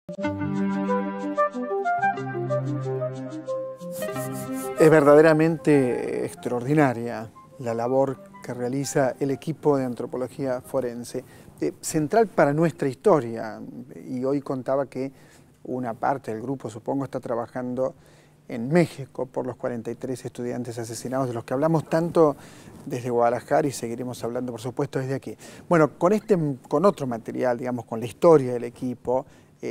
Es verdaderamente extraordinaria la labor que realiza el equipo de antropología forense, central para nuestra historia. Y hoy contaba que una parte del grupo, supongo, está trabajando en México por los 43 estudiantes asesinados, de los que hablamos tanto desde Guadalajara y seguiremos hablando, por supuesto, desde aquí. Bueno, con otro material, digamos, con la historia del equipo,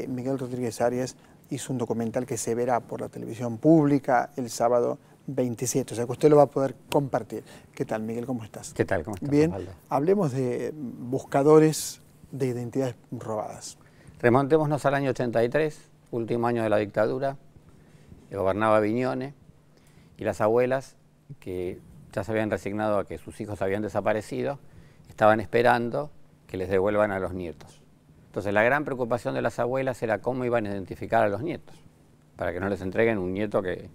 Miguel Rodríguez Arias hizo un documental que se verá por la televisión pública el sábado 27, o sea que usted lo va a poder compartir. ¿Qué tal, Miguel? ¿Cómo estás? ¿Qué tal? ¿Cómo estás, Bien, Osvaldo? hablemos de buscadores de identidades robadas. Remontémonos al año 83, último año de la dictadura, que gobernaba Viñones, y las abuelas, que ya se habían resignado a que sus hijos habían desaparecido, estaban esperando que les devuelvan a los nietos. Entonces la gran preocupación de las abuelas era cómo iban a identificar a los nietos, para que no les entreguen un nieto que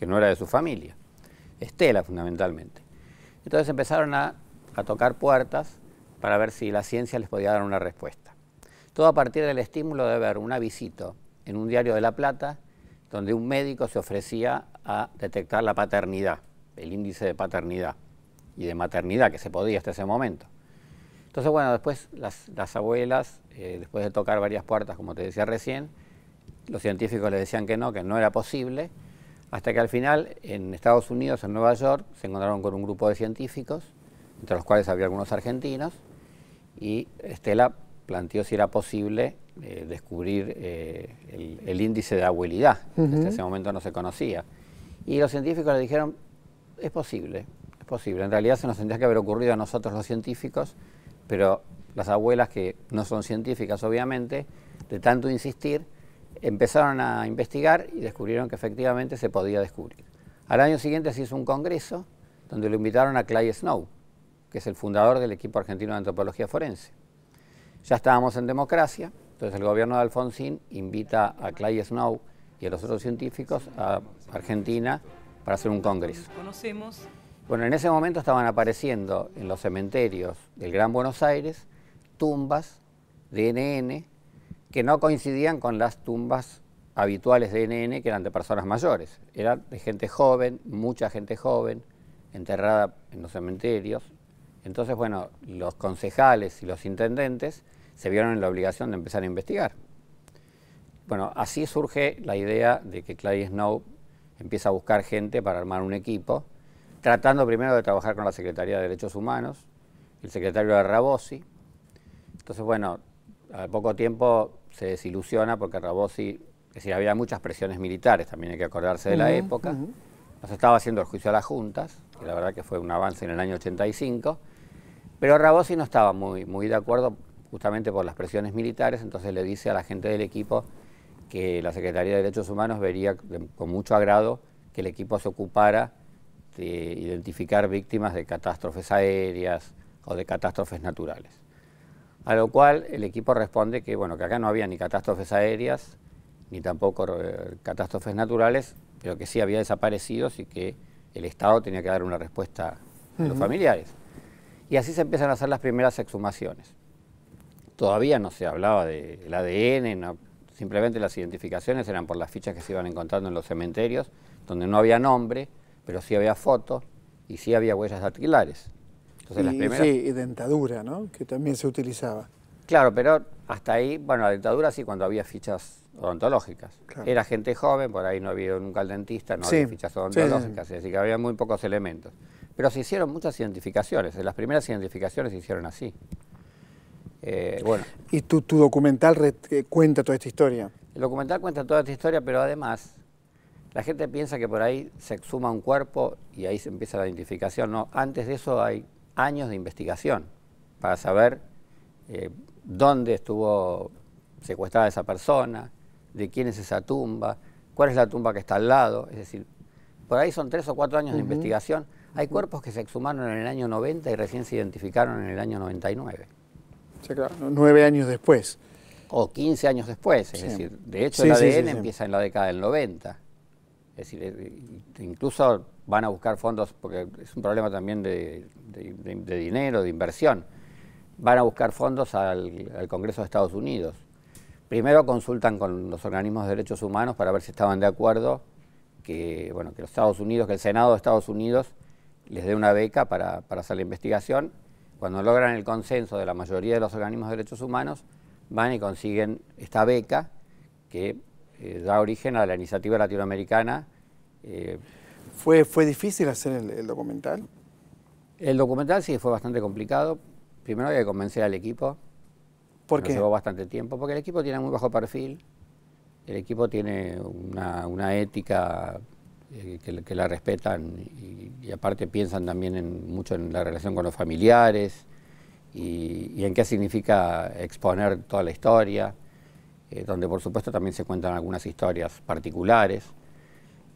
no era de su familia. Estela, fundamentalmente. Entonces empezaron a tocar puertas para ver si la ciencia les podía dar una respuesta. Todo a partir del estímulo de ver un avisito en un diario de La Plata, donde un médico se ofrecía a detectar la paternidad, el índice de paternidad y de maternidad que se podía hasta ese momento. Entonces, bueno, después las abuelas, después de tocar varias puertas, como te decía recién, los científicos les decían que no era posible, hasta que al final, en Estados Unidos, en Nueva York, se encontraron con un grupo de científicos, entre los cuales había algunos argentinos, y Estela planteó si era posible descubrir el índice de abuelidad, que hasta ese momento no se conocía. Y los científicos le dijeron, es posible. En realidad se nos tendría que haber ocurrido a nosotros los científicos, pero las abuelas, que no son científicas obviamente, de tanto insistir, empezaron a investigar y descubrieron que efectivamente se podía descubrir. Al año siguiente se hizo un congreso donde lo invitaron a Clay Snow, que es el fundador del equipo argentino de antropología forense. Ya estábamos en democracia, entonces el gobierno de Alfonsín invita a Clay Snow y a los otros científicos a Argentina para hacer un congreso. Bueno, en ese momento estaban apareciendo en los cementerios del Gran Buenos Aires tumbas de NN que no coincidían con las tumbas habituales de NN, que eran de personas mayores. Eran de gente joven, mucha gente joven, enterrada en los cementerios. Entonces, bueno, los concejales y los intendentes se vieron en la obligación de empezar a investigar. Bueno, así surge la idea de que Clay Snow empieza a buscar gente para armar un equipo, tratando primero de trabajar con la Secretaría de Derechos Humanos, el secretario de Rabossi. Entonces, bueno, al poco tiempo se desilusiona porque Rabossi, es decir, había muchas presiones militares, también hay que acordarse de la época. Nos estaba haciendo el juicio a las juntas, que la verdad que fue un avance en el año 85, pero Rabossi no estaba muy de acuerdo justamente por las presiones militares, entonces le dice a la gente del equipo que la Secretaría de Derechos Humanos vería con mucho agrado que el equipo se ocupara de identificar víctimas de catástrofes aéreas o de catástrofes naturales. A lo cual el equipo responde que, bueno, que acá no había ni catástrofes aéreas, ni tampoco catástrofes naturales, pero que sí había desaparecidos y que el Estado tenía que dar una respuesta a los familiares. Y así se empiezan a hacer las primeras exhumaciones. Todavía no se hablaba del ADN, simplemente las identificaciones eran por las fichas que se iban encontrando en los cementerios, donde no había nombre, pero sí había fotos y sí había huellas dactilares. Entonces, las primeras... Sí, y dentadura, ¿no? Que también se utilizaba. Claro, pero hasta ahí, bueno, la dentadura sí, cuando había fichas odontológicas. Claro. Era gente joven, por ahí no había ido nunca al dentista, no había fichas odontológicas, así que había muy pocos elementos. Pero se hicieron muchas identificaciones, las primeras identificaciones se hicieron así. Bueno. ¿Y tu documental cuenta toda esta historia? El documental cuenta toda esta historia, pero además la gente piensa que por ahí se exhuma un cuerpo y ahí se empieza la identificación. No, antes de eso hay años de investigación para saber dónde estuvo secuestrada esa persona, de quién es esa tumba, cuál es la tumba que está al lado. Es decir, por ahí son 3 o 4 años de investigación. Hay cuerpos que se exhumaron en el año 90 y recién se identificaron en el año 99. Sí, claro, 9 años después. O 15 años después, es decir, de hecho el ADN empieza en la década del 90. Es decir, incluso van a buscar fondos, porque es un problema también de dinero, de inversión. Van a buscar fondos al Congreso de Estados Unidos Primero consultan con los organismos de derechos humanos para ver si estaban de acuerdo que, bueno, que los Estados Unidos, que el Senado de Estados Unidos les dé una beca para hacer la investigación. Cuando logran el consenso de la mayoría de los organismos de derechos humanos, van y consiguen esta beca que da origen a la iniciativa latinoamericana. ¿Fue difícil hacer el documental? El documental sí fue bastante complicado. Primero había que convencer al equipo. ¿Por qué? Nos llevó bastante tiempo, porque el equipo tiene muy bajo perfil. El equipo tiene una ética que la respetan y aparte piensan también mucho en la relación con los familiares y en qué significa exponer toda la historia, donde por supuesto también se cuentan algunas historias particulares.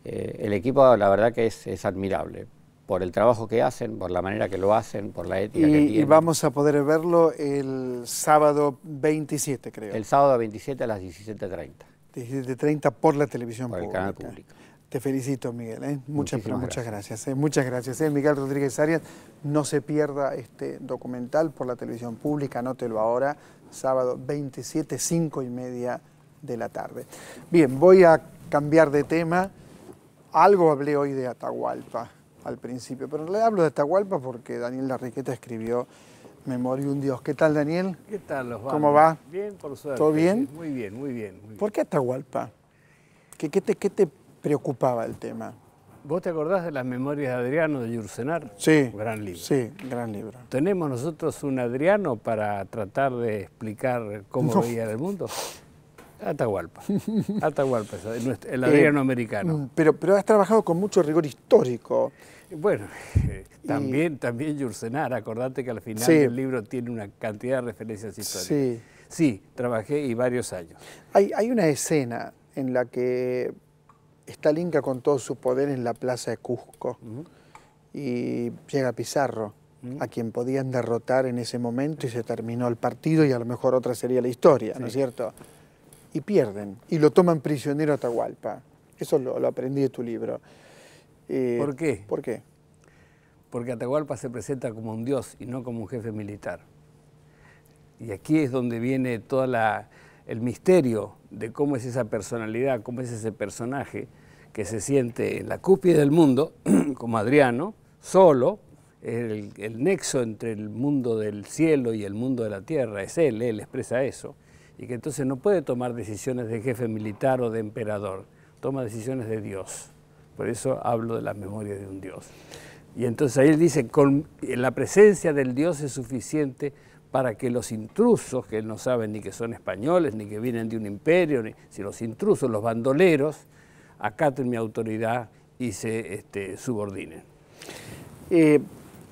El equipo la verdad que es admirable por el trabajo que hacen, por la manera que lo hacen, por la ética que tienen. Y vamos a poder verlo el sábado 27, creo. El sábado 27 a las 17:30. 17:30 por la televisión pública. Por el canal público. Te felicito, Miguel. Muchas gracias. Muchas gracias. Miguel Rodríguez Arias, no se pierda este documental por la televisión pública, anótelo ahora, sábado 27, 5:30 de la tarde. Bien, voy a cambiar de tema. Algo hablé hoy de Atahualpa al principio, pero le hablo de Atahualpa porque Daniel Larriqueta escribió Memoria de un Dios. ¿Qué tal, Daniel? ¿Qué tal, Osvaldo? ¿Cómo va? Bien, por suerte. ¿Todo bien? Muy bien, muy bien. Muy bien. ¿Por qué Atahualpa? ¿Qué te preocupaba el tema? ¿Vos te acordás de las Memorias de Adriano de Yursenar? Sí. Gran libro. Sí, gran libro. ¿Tenemos nosotros un Adriano para tratar de explicar cómo veía el mundo? Atahualpa. Atahualpa, el Adriano americano. Pero has trabajado con mucho rigor histórico. Bueno, también Yursenar, acordate que al final del libro tiene una cantidad de referencias históricas. Sí, trabajé y varios años. Hay una escena en la que está el Inca con todo su poder en la plaza de Cusco y llega Pizarro, a quien podían derrotar en ese momento y se terminó el partido y a lo mejor otra sería la historia, ¿no es cierto? Y pierden, y lo toman prisionero a Atahualpa. Eso lo aprendí de tu libro. ¿Por qué? ¿Por qué? Porque Atahualpa se presenta como un dios y no como un jefe militar. Y aquí es donde viene todo el misterio de cómo es esa personalidad, cómo es ese personaje que se siente en la cúspide del mundo, como Adriano, solo, el nexo entre el mundo del cielo y el mundo de la tierra, es él expresa eso, y que entonces no puede tomar decisiones de jefe militar o de emperador, toma decisiones de Dios. Por eso hablo de la memoria de un Dios. Y entonces ahí él dice, la presencia del Dios es suficiente para que los intrusos, que no saben ni que son españoles, ni que vienen de un imperio, si los intrusos, los bandoleros, acaten mi autoridad y se subordinen.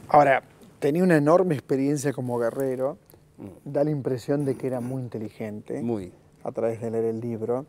Ahora, tenía una enorme experiencia como guerrero, da la impresión de que era muy inteligente, a través de leer el libro,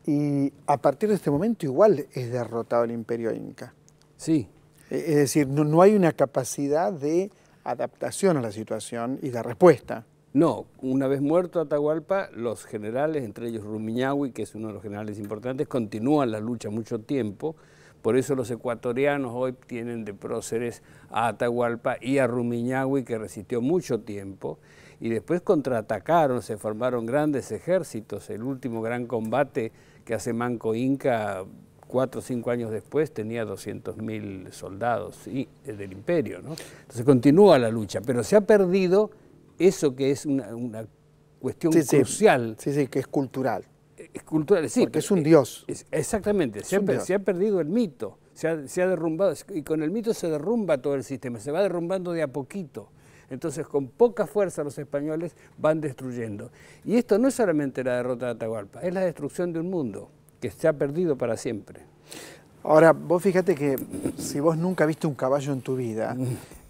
y a partir de este momento igual es derrotado el imperio inca. Sí. Es decir, no hay una capacidad de adaptación a la situación y de respuesta. No, una vez muerto Atahualpa, los generales, entre ellos Rumiñahui, que es uno de los generales importantes, continúan la lucha mucho tiempo. Por eso los ecuatorianos hoy tienen de próceres a Atahualpa y a Rumiñahui, que resistió mucho tiempo, y después contraatacaron, se formaron grandes ejércitos. El último gran combate que hace Manco Inca, 4 o 5 años después, tenía 200.000 soldados del imperio, ¿no? Entonces continúa la lucha, pero se ha perdido eso que es una cuestión crucial. Sí, que es cultural. Es cultural, sí. Porque es un dios. Exactamente, se ha perdido el mito, se ha derrumbado, y con el mito se derrumba todo el sistema, se va derrumbando de a poquito. Entonces, con poca fuerza los españoles van destruyendo. Y esto no es solamente la derrota de Atahualpa, es la destrucción de un mundo que se ha perdido para siempre. Ahora, vos fíjate que si vos nunca viste un caballo en tu vida,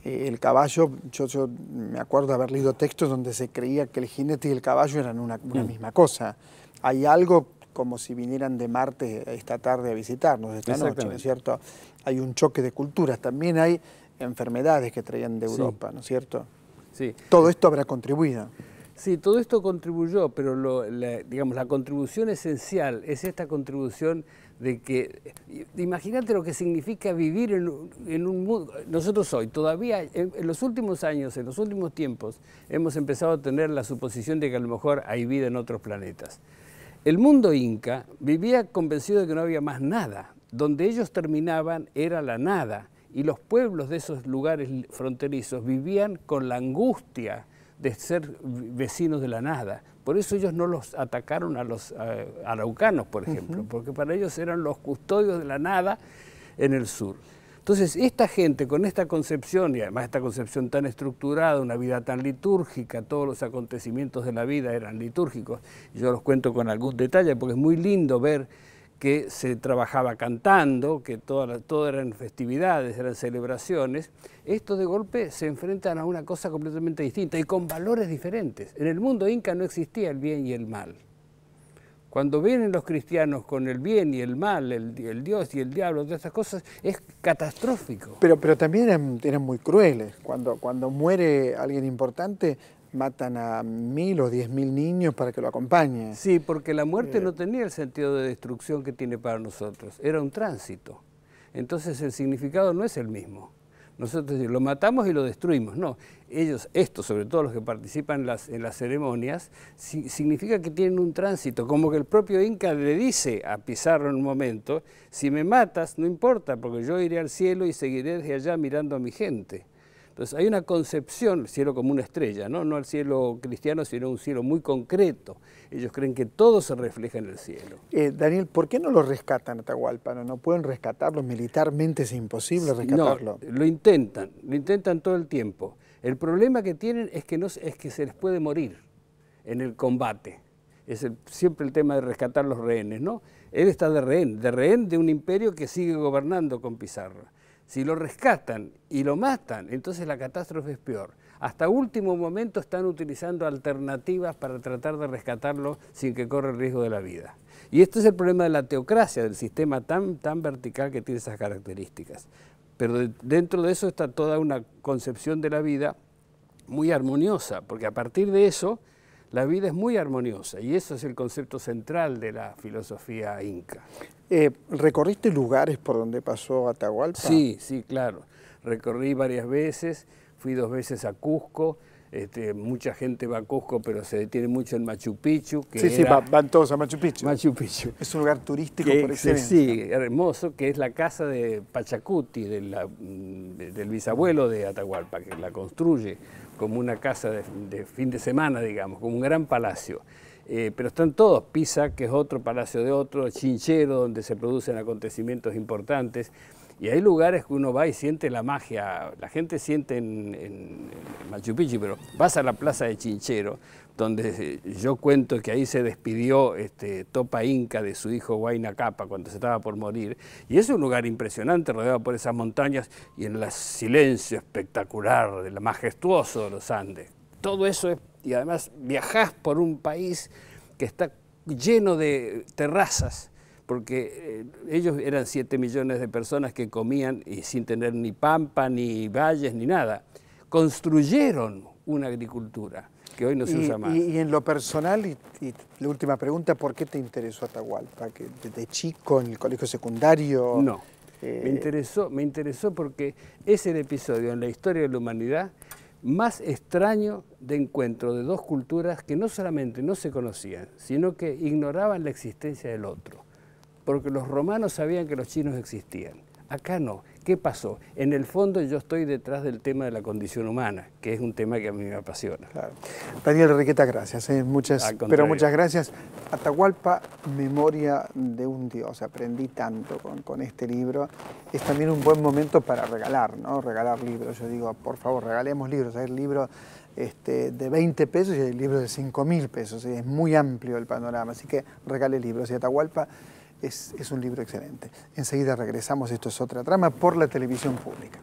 el caballo, yo me acuerdo de haber leído textos donde se creía que el jinete y el caballo eran una misma cosa. Hay algo como si vinieran de Marte esta tarde a visitarnos, esta noche, ¿no es cierto? Hay un choque de culturas, también hay enfermedades que traían de Europa, ¿no es cierto? Sí. Todo esto habrá contribuido. Sí, todo esto contribuyó, pero digamos, la contribución esencial es esta contribución de que, imagínate lo que significa vivir en un mundo. Nosotros hoy, todavía, en los últimos años, en los últimos tiempos, hemos empezado a tener la suposición de que a lo mejor hay vida en otros planetas. El mundo inca vivía convencido de que no había más nada. Donde ellos terminaban era la nada. Y los pueblos de esos lugares fronterizos vivían con la angustia de ser vecinos de la nada. Por eso ellos no los atacaron a los araucanos, por ejemplo, porque para ellos eran los custodios de la nada en el sur. Entonces, esta gente con esta concepción, y además esta concepción tan estructurada, una vida tan litúrgica, todos los acontecimientos de la vida eran litúrgicos, y yo los cuento con algún detalle porque es muy lindo ver que se trabajaba cantando, que todo eran festividades, eran celebraciones. Estos de golpe se enfrentan a una cosa completamente distinta y con valores diferentes. En el mundo inca no existía el bien y el mal. Cuando vienen los cristianos con el bien y el mal, el Dios y el diablo, todas estas cosas, es catastrófico. Pero también eran muy crueles. Cuando muere alguien importante, matan a 1000 o 10.000 niños para que lo acompañen. Sí, porque la muerte no tenía el sentido de destrucción que tiene para nosotros, era un tránsito. Entonces el significado no es el mismo. Nosotros lo matamos y lo destruimos. No, ellos, estos, sobre todo los que participan en las ceremonias, significa que tienen un tránsito, como que el propio Inca le dice a Pizarro en un momento, si me matas, no importa, porque yo iré al cielo y seguiré desde allá mirando a mi gente. Entonces hay una concepción, el cielo como una estrella, no el cielo cristiano, sino un cielo muy concreto. Ellos creen que todo se refleja en el cielo. Daniel, ¿por qué no lo rescatan a Atahualpa? ¿No pueden rescatarlo? Militarmente es imposible rescatarlo. No, lo intentan todo el tiempo. El problema que tienen es que se les puede morir en el combate. Es siempre el tema de rescatar los rehenes, ¿no? Él está de rehén de un imperio que sigue gobernando con Pizarro. Si lo rescatan y lo matan, entonces la catástrofe es peor. Hasta último momento están utilizando alternativas para tratar de rescatarlo sin que corra el riesgo de la vida. Y este es el problema de la teocracia, del sistema tan vertical que tiene esas características. Pero dentro de eso está toda una concepción de la vida muy armoniosa, porque a partir de eso la vida es muy armoniosa y eso es el concepto central de la filosofía inca. ¿Recorriste lugares por donde pasó Atahualpa? Sí, claro. Recorrí varias veces, fui 2 veces a Cusco. Mucha gente va a Cusco, pero se detiene mucho en Machu Picchu. Sí, van todos a Machu Picchu. Machu Picchu. Es un lugar turístico por excelencia. Sí, hermoso, que es la casa de Pachacuti, del bisabuelo de Atahualpa, que la construye como una casa de fin de semana, digamos, como un gran palacio. Pero están todos, Pisa, que es otro palacio de otro, Chinchero, donde se producen acontecimientos importantes. Y hay lugares que uno va y siente la magia, la gente siente en Machu Picchu, pero vas a la plaza de Chinchero, donde yo cuento que ahí se despidió Topa Inca de su hijo Huayna Cápac cuando se estaba por morir, y es un lugar impresionante, rodeado por esas montañas, y en el silencio espectacular, majestuoso de los Andes. Todo eso es, y además viajás por un país que está lleno de terrazas, porque ellos eran 7 millones de personas que comían y sin tener ni pampa, ni valles, ni nada. Construyeron una agricultura que hoy no se usa más. Y en lo personal, y la última pregunta, ¿por qué te interesó Atahualpa? ¿Que desde chico en el colegio secundario? No, me interesó porque es el episodio en la historia de la humanidad más extraño de encuentro de 2 culturas que no solamente no se conocían, sino que ignoraban la existencia del otro. Porque los romanos sabían que los chinos existían. Acá no. ¿Qué pasó? En el fondo yo estoy detrás del tema de la condición humana, que es un tema que a mí me apasiona. Claro. Daniel Enriqueta, gracias. Muchas gracias. Atahualpa, Memoria de un Dios. Aprendí tanto con este libro. Es también un buen momento para regalar, ¿no? Regalar libros. Yo digo, por favor, regalemos libros. Hay libros de 20 pesos y hay libros de 5.000 pesos. Es muy amplio el panorama, así que regale libros. Y Atahualpa es un libro excelente. Enseguida regresamos, esto es Otra Trama, por la televisión pública.